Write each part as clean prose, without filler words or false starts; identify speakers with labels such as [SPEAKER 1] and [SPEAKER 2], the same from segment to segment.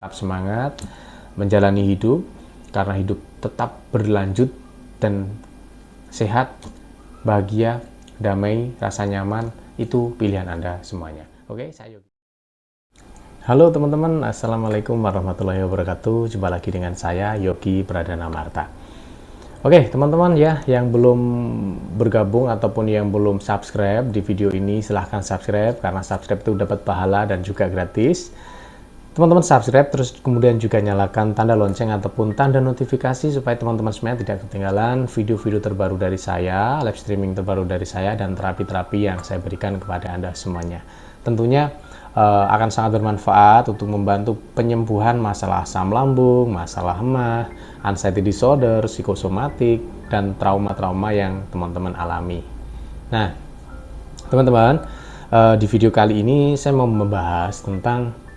[SPEAKER 1] Tetap semangat menjalani hidup, karena hidup tetap berlanjut dan sehat, bahagia, damai, rasa nyaman, itu pilihan Anda semuanya. Oke, saya Yogi. Halo teman-teman, Assalamualaikum warahmatullahi wabarakatuh. Jumpa lagi dengan saya, Yogi Pradana Marta. Oke, teman-teman ya, yang belum bergabung ataupun yang belum subscribe di video ini, silahkan subscribe, karena subscribe itu dapat pahala dan juga gratis. Teman-teman subscribe, terus kemudian juga nyalakan tanda lonceng ataupun tanda notifikasi supaya teman-teman semuanya tidak ketinggalan video-video terbaru dari saya, live streaming terbaru dari saya, dan terapi-terapi yang saya berikan kepada Anda semuanya. Tentunya akan sangat bermanfaat untuk membantu penyembuhan masalah asam lambung, masalah hemah, anxiety disorder, psikosomatik, dan trauma-trauma yang teman-teman alami. Nah, teman-teman, di video kali ini saya mau membahas tentang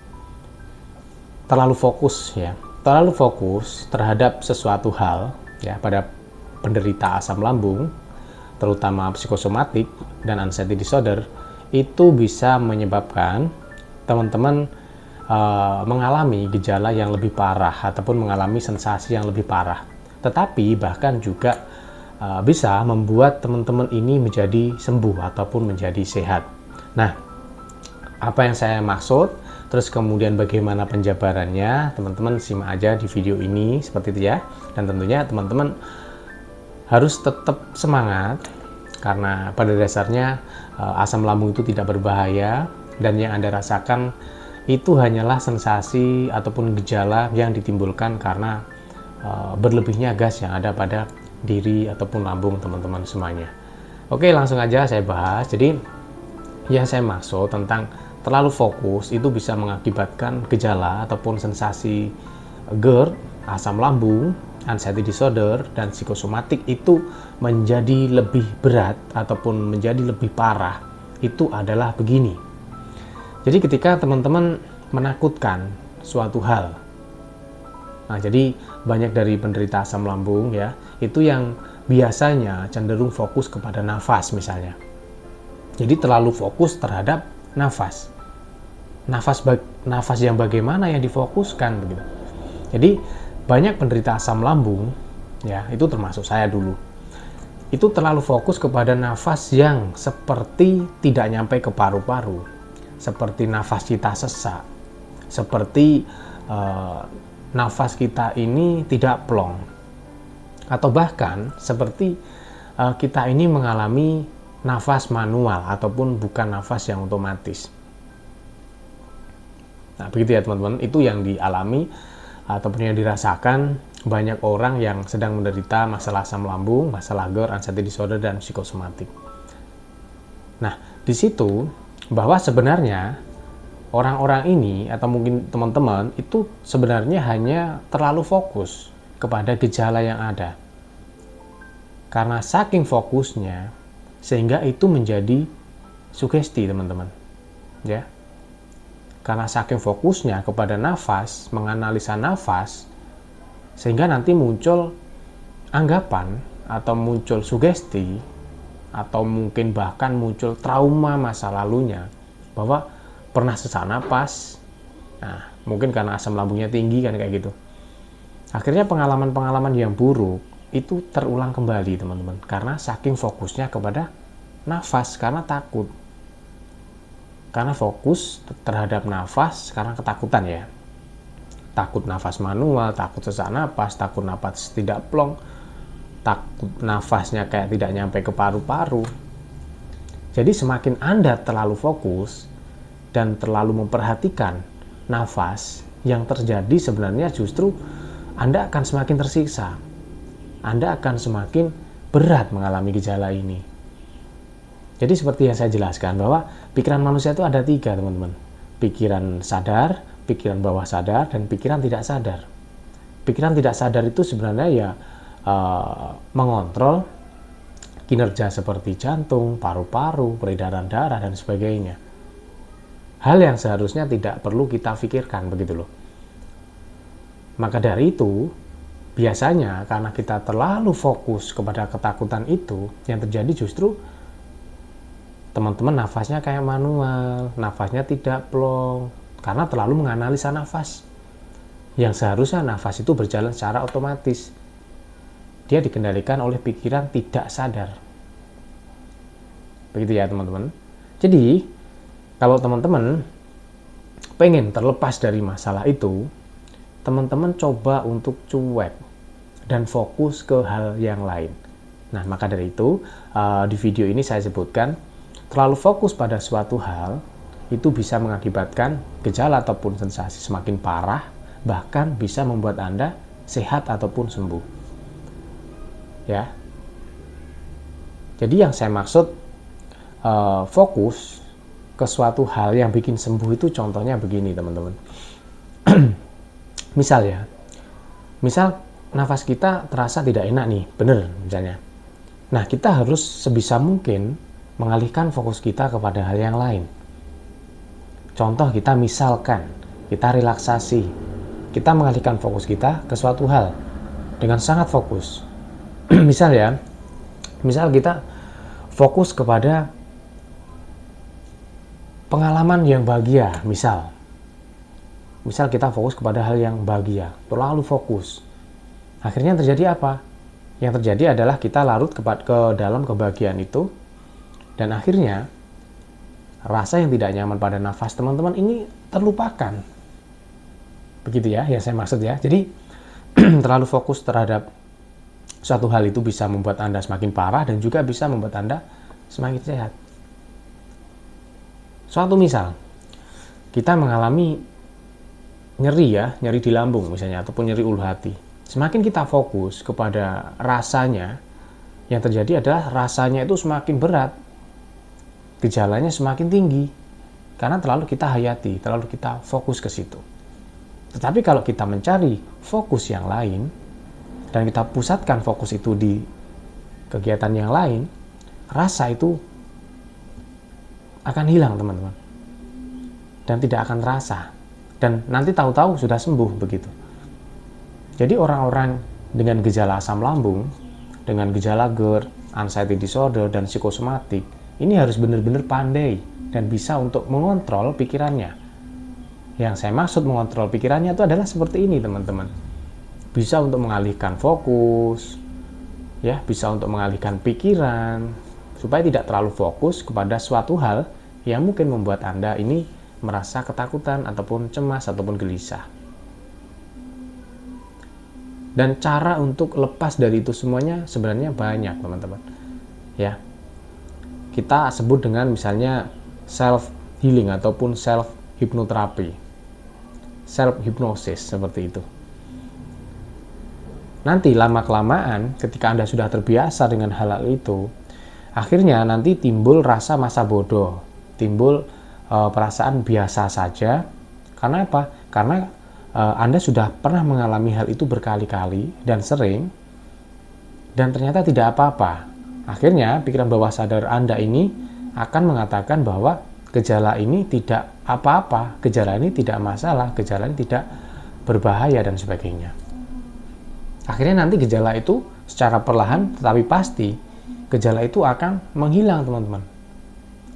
[SPEAKER 1] terlalu fokus terhadap sesuatu hal ya pada penderita asam lambung, terutama psikosomatik dan anxiety disorder, itu bisa menyebabkan teman-teman mengalami gejala yang lebih parah ataupun mengalami sensasi yang lebih parah. Tetapi bahkan juga bisa membuat teman-teman ini menjadi sembuh ataupun menjadi sehat. Nah, apa yang saya maksud, terus kemudian bagaimana penjabarannya, teman-teman simak aja di video ini seperti itu ya. Dan tentunya teman-teman harus tetap semangat, karena pada dasarnya asam lambung itu tidak berbahaya, dan yang Anda rasakan itu hanyalah sensasi ataupun gejala yang ditimbulkan karena berlebihnya gas yang ada pada diri ataupun lambung teman-teman semuanya. Oke, langsung aja saya bahas. Jadi yang saya maksud tentang terlalu fokus itu bisa mengakibatkan gejala ataupun sensasi GERD, asam lambung, anxiety disorder, dan psikosomatik itu menjadi lebih berat ataupun menjadi lebih parah. Itu adalah begini. Jadi ketika teman-teman menakutkan suatu hal, nah jadi banyak dari penderita asam lambung ya, itu yang biasanya cenderung fokus kepada nafas misalnya. Jadi terlalu fokus terhadap nafas. Nafas yang bagaimana yang difokuskan begitu. Jadi banyak penderita asam lambung ya, itu termasuk saya dulu. Itu terlalu fokus kepada nafas yang seperti tidak nyampe ke paru-paru. Seperti nafas kita sesak. Seperti nafas kita ini tidak plong. Atau bahkan seperti kita ini mengalami nafas manual ataupun bukan nafas yang otomatis. Nah, begitu ya teman-teman, itu yang dialami ataupun yang dirasakan banyak orang yang sedang menderita masalah asam lambung, masalah GERD, anxiety disorder, dan psikosomatik. Nah, di situ bahwa sebenarnya orang-orang ini atau mungkin teman-teman itu sebenarnya hanya terlalu fokus kepada gejala yang ada. Karena saking fokusnya sehingga itu menjadi sugesti teman-teman. Ya. Karena saking fokusnya kepada nafas, menganalisa nafas, sehingga nanti muncul anggapan atau muncul sugesti atau mungkin bahkan muncul trauma masa lalunya bahwa pernah sesak napas. Nah, mungkin karena asam lambungnya tinggi kan kayak gitu. Akhirnya pengalaman-pengalaman yang buruk itu terulang kembali teman-teman, karena saking fokusnya kepada nafas, karena takut. Karena fokus terhadap nafas, karena ketakutan ya. Takut nafas manual, takut sesak napas, takut napas tidak plong, takut nafasnya kayak tidak nyampe ke paru-paru. Jadi semakin Anda terlalu fokus dan terlalu memperhatikan nafas, yang terjadi sebenarnya justru Anda akan semakin tersiksa. Anda akan semakin berat mengalami gejala ini. Jadi seperti yang saya jelaskan bahwa pikiran manusia itu ada 3 teman-teman. Pikiran sadar, pikiran bawah sadar, dan pikiran tidak sadar. Pikiran tidak sadar itu sebenarnya ya mengontrol kinerja seperti jantung, paru-paru, peredaran darah, dan sebagainya. Hal yang seharusnya tidak perlu kita pikirkan begitu loh. Maka dari itu, biasanya karena kita terlalu fokus kepada ketakutan itu, yang terjadi justru teman-teman nafasnya kayak manual, nafasnya tidak plong, karena terlalu menganalisa nafas. yang seharusnya nafas itu berjalan secara otomatis. Dia dikendalikan oleh pikiran tidak sadar. Begitu ya teman-teman. Jadi kalau teman-teman pengen terlepas dari masalah itu, teman-teman coba untuk cuek dan fokus ke hal yang lain. Nah, maka dari itu di video ini saya sebutkan, terlalu fokus pada suatu hal itu bisa mengakibatkan gejala ataupun sensasi semakin parah, bahkan bisa membuat Anda sehat ataupun sembuh. Ya. Jadi yang saya maksud fokus ke suatu hal yang bikin sembuh itu contohnya begini, teman-teman. Misal nafas kita terasa tidak enak nih, bener misalnya. Nah, kita harus sebisa mungkin mengalihkan fokus kita kepada hal yang lain. Contoh kita relaksasi, kita mengalihkan fokus kita ke suatu hal dengan sangat fokus. misal kita fokus kepada pengalaman yang bahagia, misal kita fokus kepada hal yang bahagia, terlalu fokus. Akhirnya terjadi apa? Yang terjadi adalah kita larut ke dalam kebahagiaan itu, dan akhirnya rasa yang tidak nyaman pada nafas teman-teman ini terlupakan. Begitu ya, yang saya maksud ya. Jadi terlalu fokus terhadap suatu hal itu bisa membuat Anda semakin parah dan juga bisa membuat Anda semakin sehat. Suatu misal, kita mengalami nyeri di lambung misalnya, ataupun nyeri ulu hati. Semakin kita fokus kepada rasanya, yang terjadi adalah rasanya itu semakin berat, gejalanya semakin tinggi, karena terlalu kita hayati, terlalu kita fokus ke situ. Tetapi kalau kita mencari fokus yang lain, dan kita pusatkan fokus itu di kegiatan yang lain, rasa itu akan hilang, teman-teman. Dan tidak akan terasa. Dan nanti tahu-tahu sudah sembuh, begitu. Jadi orang-orang dengan gejala asam lambung, dengan gejala GERD, anxiety disorder, dan psikosomatik, ini harus benar-benar pandai dan bisa untuk mengontrol pikirannya. Yang saya maksud mengontrol pikirannya itu adalah seperti ini, teman-teman. Bisa untuk mengalihkan fokus, ya, bisa untuk mengalihkan pikiran, supaya tidak terlalu fokus kepada suatu hal yang mungkin membuat Anda ini merasa ketakutan ataupun cemas ataupun gelisah. Dan cara untuk lepas dari itu semuanya sebenarnya banyak, teman-teman. Ya. Kita sebut dengan misalnya self healing ataupun self hipnoterapi. Self hypnosis seperti itu. Nanti lama-kelamaan ketika Anda sudah terbiasa dengan hal itu, akhirnya nanti timbul rasa masa bodoh, timbul perasaan biasa saja. Karena apa? Karena Anda sudah pernah mengalami hal itu berkali-kali dan sering, dan ternyata tidak apa-apa. Akhirnya pikiran bawah sadar Anda ini akan mengatakan bahwa gejala ini tidak apa-apa, gejala ini tidak masalah, gejala ini tidak berbahaya dan sebagainya. Akhirnya nanti gejala itu secara perlahan tetapi pasti gejala itu akan menghilang, teman-teman.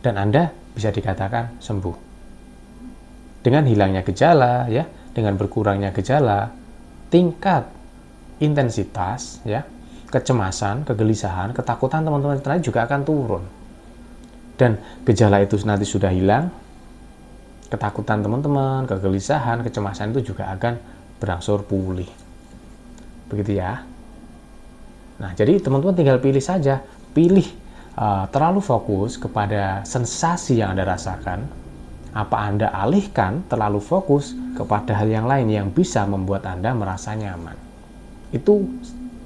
[SPEAKER 1] Dan Anda bisa dikatakan sembuh. Dengan hilangnya gejala, ya, dengan berkurangnya gejala, tingkat intensitas, ya, kecemasan, kegelisahan, ketakutan teman-teman juga akan turun. Dan gejala itu nanti sudah hilang, ketakutan teman-teman, kegelisahan, kecemasan itu juga akan berangsur pulih. Begitu ya. Nah, jadi teman-teman tinggal pilih saja, pilih terlalu fokus kepada sensasi yang Anda rasakan, apa Anda alihkan terlalu fokus kepada hal yang lain yang bisa membuat Anda merasa nyaman. Itu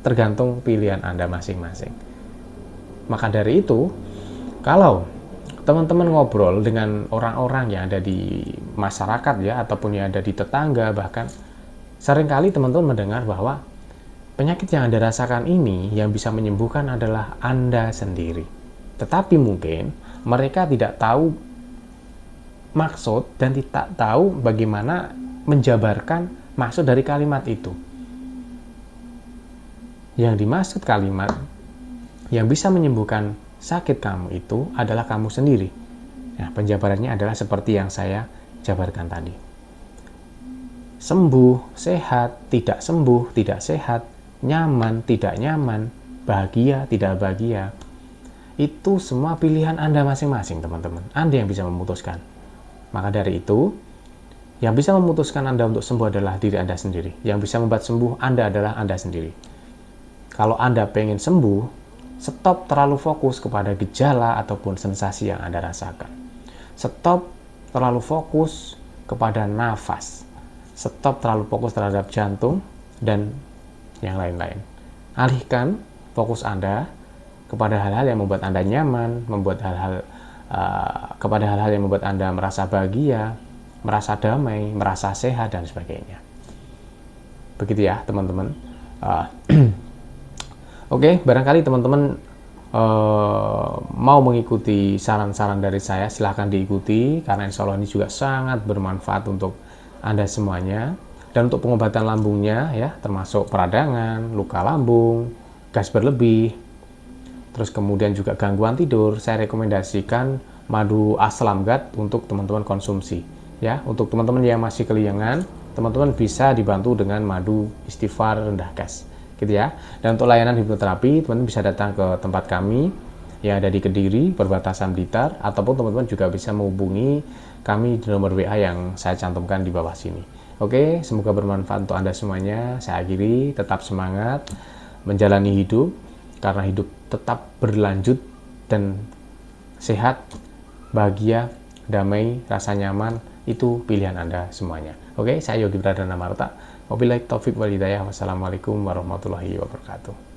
[SPEAKER 1] tergantung pilihan Anda masing-masing. Maka dari itu, kalau teman-teman ngobrol dengan orang-orang yang ada di masyarakat, ya, ataupun yang ada di tetangga, bahkan seringkali teman-teman mendengar bahwa penyakit yang Anda rasakan ini yang bisa menyembuhkan adalah Anda sendiri. Tetapi mungkin mereka tidak tahu maksud dan tidak tahu bagaimana menjabarkan maksud dari kalimat itu. Yang dimaksud kalimat yang bisa menyembuhkan sakit kamu itu adalah kamu sendiri. Nah, penjabarannya adalah seperti yang saya jabarkan tadi. sembuh, sehat, tidak sembuh, tidak sehat, nyaman, tidak nyaman, bahagia, tidak bahagia. Itu semua pilihan Anda masing-masing, teman-teman. Anda yang bisa memutuskan. Maka dari itu, yang bisa memutuskan Anda untuk sembuh adalah diri Anda sendiri. Yang bisa membuat sembuh Anda adalah Anda sendiri. Kalau Anda pengen sembuh, stop terlalu fokus kepada gejala ataupun sensasi yang Anda rasakan. Stop terlalu fokus kepada nafas. Stop terlalu fokus terhadap jantung dan yang lain-lain. Alihkan fokus Anda kepada hal-hal yang membuat Anda nyaman, kepada hal-hal yang membuat Anda merasa bahagia, merasa damai, merasa sehat, dan sebagainya. Begitu ya, teman-teman. Oke, barangkali teman-teman mau mengikuti saran-saran dari saya, silahkan diikuti, karena insya Allah ini juga sangat bermanfaat untuk Anda semuanya. Dan untuk pengobatan lambungnya ya, termasuk peradangan, luka lambung, gas berlebih, terus kemudian juga gangguan tidur, saya rekomendasikan madu aslamgat untuk teman-teman konsumsi. Ya, untuk teman-teman yang masih keliengan, teman-teman bisa dibantu dengan madu istighfar rendah gas. Gitu ya. Dan untuk layanan hipnoterapi, teman-teman bisa datang ke tempat kami yang ada di Kediri, perbatasan Blitar, ataupun teman-teman juga bisa menghubungi kami di nomor WA yang saya cantumkan di bawah sini. Oke, semoga bermanfaat untuk Anda semuanya. Saya akhiri, tetap semangat menjalani hidup, karena hidup tetap berlanjut dan sehat, bahagia, damai, rasa nyaman, itu pilihan Anda semuanya. Oke, saya Yogi Pradana Marta. Wabillahi taufik wal hidayah. Wassalamualaikum warahmatullahi wabarakatuh.